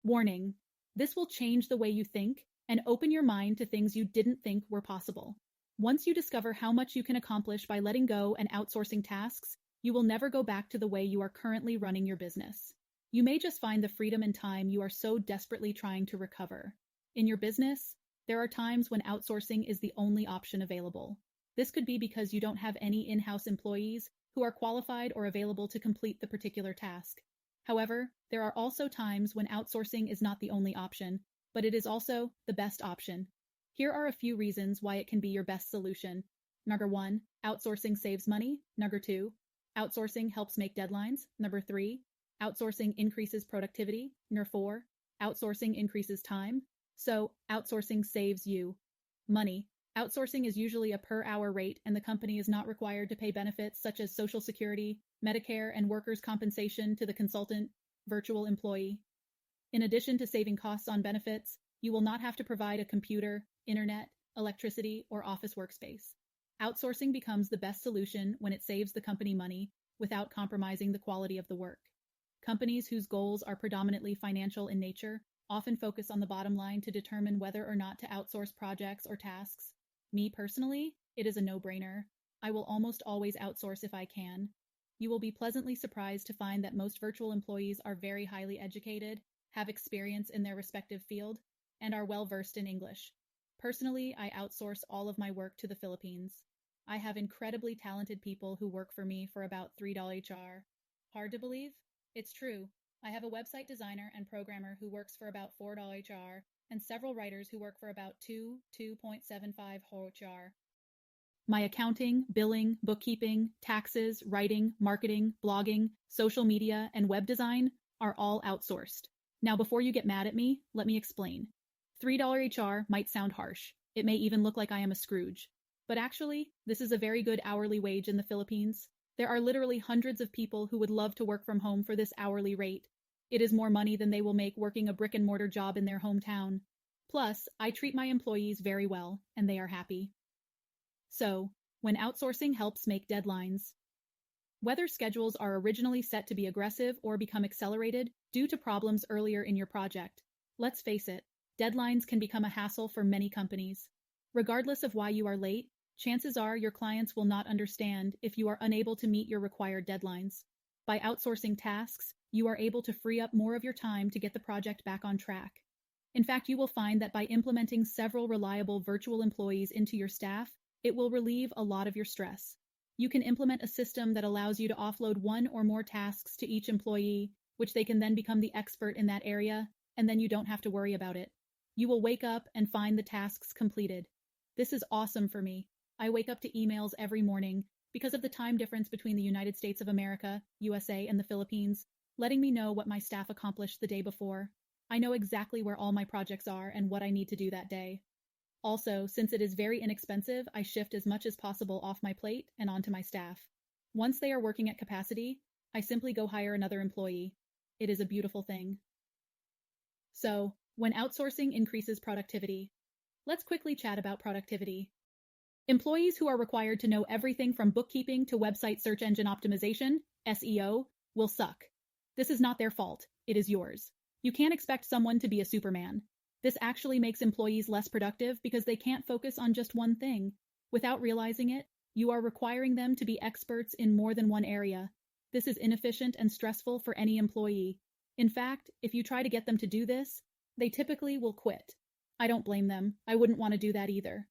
Warning: this will change the way you think and open your mind to things you didn't think were possible. Once you discover how much you can accomplish by letting go and outsourcing tasks, you will never go back to the way you are currently running your business. You may just find the freedom and time you are so desperately trying to recover. In your business, there are times when outsourcing is the only option available. This could be because you don't have any in-house employees who are qualified or available to complete the particular task. However, there are also times when outsourcing is not the only option, but it is also the best option. Here are a few reasons why it can be your best solution. Number 1, outsourcing saves money. Number 2, outsourcing helps make deadlines. Number 3, outsourcing increases productivity. Number 4, outsourcing increases time. So, outsourcing saves you money. Outsourcing is usually a per-hour rate, and the company is not required to pay benefits such as Social Security, Medicare, and workers' compensation to the consultant, virtual employee. In addition to saving costs on benefits, you will not have to provide a computer, internet, electricity, or office workspace. Outsourcing becomes the best solution when it saves the company money without compromising the quality of the work. Companies whose goals are predominantly financial in nature often focus on the bottom line to determine whether or not to outsource projects or tasks. Me personally, it is a no-brainer. I will almost always outsource if I can. You will be pleasantly surprised to find that most virtual employees are very highly educated, have experience in their respective field, and are well-versed in English. Personally, I outsource all of my work to the Philippines. I have incredibly talented people who work for me for about $3 HR. Hard to believe? It's true. I have a website designer and programmer who works for about $4 HR, and several writers who work for about $2.75 HR. My accounting, billing, bookkeeping, taxes, writing, marketing, blogging, social media, and web design are all outsourced. Now, before you get mad at me, let me explain. $3 HR might sound harsh. It may even look like I am a Scrooge. But actually, this is a very good hourly wage in the Philippines. There are literally hundreds of people who would love to work from home for this hourly rate. It is more money than they will make working a brick-and-mortar job in their hometown. Plus, I treat my employees very well, and they are happy. So, when outsourcing helps make deadlines. Whether schedules are originally set to be aggressive or become accelerated due to problems earlier in your project, let's face it, deadlines can become a hassle for many companies. Regardless of why you are late, chances are your clients will not understand if you are unable to meet your required deadlines. By outsourcing tasks, you are able to free up more of your time to get the project back on track. In fact, you will find that by implementing several reliable virtual employees into your staff, it will relieve a lot of your stress. You can implement a system that allows you to offload one or more tasks to each employee, which they can then become the expert in that area, and then you don't have to worry about it. You will wake up and find the tasks completed. This is awesome for me. I wake up to emails every morning because of the time difference between the United States of America, USA, and the Philippines, letting me know what my staff accomplished the day before. I know exactly where all my projects are and what I need to do that day. Also, since it is very inexpensive, I shift as much as possible off my plate and onto my staff. Once they are working at capacity, I simply go hire another employee. It is a beautiful thing. So, when outsourcing increases productivity. Let's quickly chat about productivity. Employees who are required to know everything from bookkeeping to website search engine optimization, SEO, will suck. This is not their fault, it is yours. You can't expect someone to be a Superman. This actually makes employees less productive because they can't focus on just one thing. Without realizing it, you are requiring them to be experts in more than one area. This is inefficient and stressful for any employee. In fact, if you try to get them to do this, they typically will quit. I don't blame them. I wouldn't want to do that either.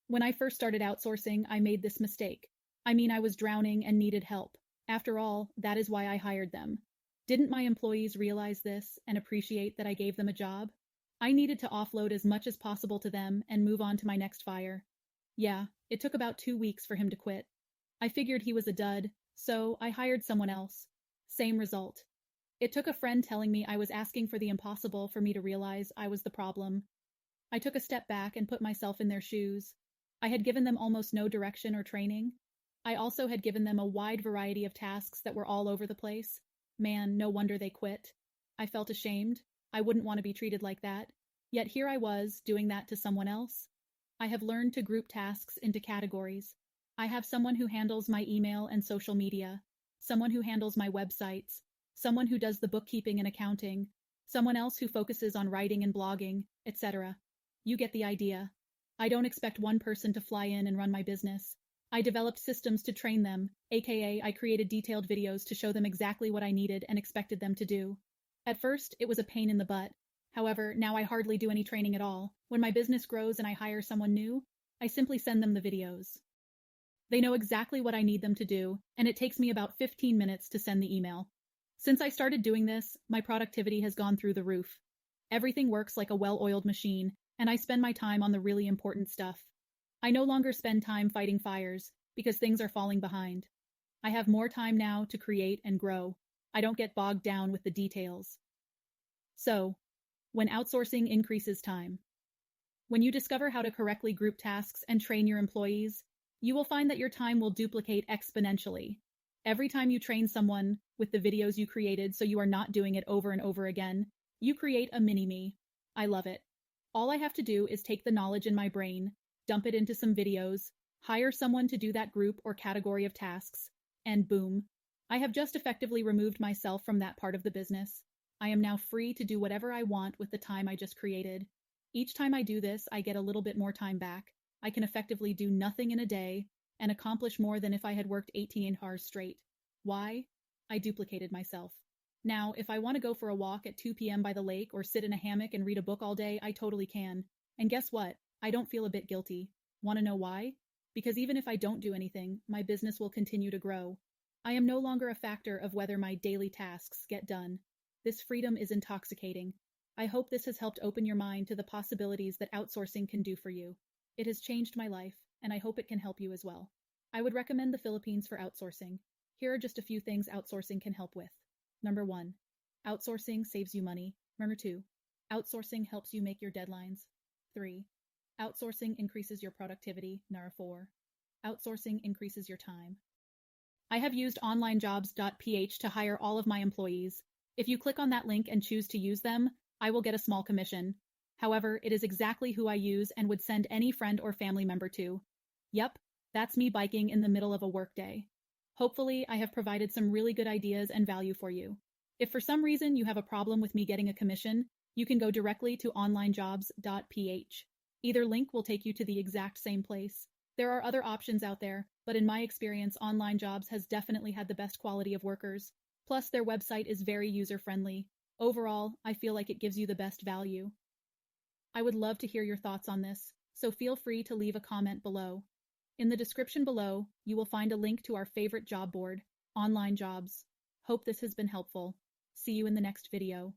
When I first started outsourcing, I made this mistake. I was drowning and needed help. After all, that is why I hired them. Didn't my employees realize this and appreciate that I gave them a job? I needed to offload as much as possible to them and move on to my next fire. Yeah, it took about 2 weeks for him to quit. I figured he was a dud, so I hired someone else. Same result. It took a friend telling me I was asking for the impossible for me to realize I was the problem. I took a step back and put myself in their shoes. I had given them almost no direction or training. I also had given them a wide variety of tasks that were all over the place. Man, no wonder they quit. I felt ashamed. I wouldn't want to be treated like that. Yet here I was, doing that to someone else. I have learned to group tasks into categories. I have someone who handles my email and social media, someone who handles my websites, someone who does the bookkeeping and accounting, someone else who focuses on writing and blogging, etc. You get the idea. I don't expect one person to fly in and run my business. I developed systems to train them, aka I created detailed videos to show them exactly what I needed and expected them to do. At first, it was a pain in the butt. However, now I hardly do any training at all. When my business grows and I hire someone new, I simply send them the videos. They know exactly what I need them to do, and it takes me about 15 minutes to send the email. Since I started doing this, my productivity has gone through the roof. Everything works like a well-oiled machine, and I spend my time on the really important stuff. I no longer spend time fighting fires, because things are falling behind. I have more time now to create and grow. I don't get bogged down with the details. So, when outsourcing increases time. When you discover how to correctly group tasks and train your employees, you will find that your time will duplicate exponentially. Every time you train someone with the videos you created so you are not doing it over and over again, you create a mini-me. I love it. All I have to do is take the knowledge in my brain, dump it into some videos, hire someone to do that group or category of tasks, and boom, I have just effectively removed myself from that part of the business. I am now free to do whatever I want with the time I just created. Each time I do this, I get a little bit more time back. I can effectively do nothing in a day and accomplish more than if I had worked 18 hours straight. Why? I duplicated myself. Now, if I want to go for a walk at 2 p.m. by the lake or sit in a hammock and read a book all day, I totally can. And guess what? I don't feel a bit guilty. Want to know why? Because even if I don't do anything, my business will continue to grow. I am no longer a factor of whether my daily tasks get done. This freedom is intoxicating. I hope this has helped open your mind to the possibilities that outsourcing can do for you. It has changed my life, and I hope it can help you as well. I would recommend the Philippines for outsourcing. Here are just a few things outsourcing can help with. Number 1. Outsourcing saves you money. Number 2. Outsourcing helps you make your deadlines. 3. Outsourcing increases your productivity. Number 4. Outsourcing increases your time. I have used onlinejobs.ph to hire all of my employees. If you click on that link and choose to use them, I will get a small commission. However, it is exactly who I use and would send any friend or family member to. Yep, that's me biking in the middle of a workday. Hopefully, I have provided some really good ideas and value for you. If for some reason you have a problem with me getting a commission, you can go directly to onlinejobs.ph. Either link will take you to the exact same place. There are other options out there, but in my experience, Online Jobs has definitely had the best quality of workers. Plus, their website is very user-friendly. Overall, I feel like it gives you the best value. I would love to hear your thoughts on this, so feel free to leave a comment below. In the description below, you will find a link to our favorite job board, Online Jobs. Hope this has been helpful. See you in the next video.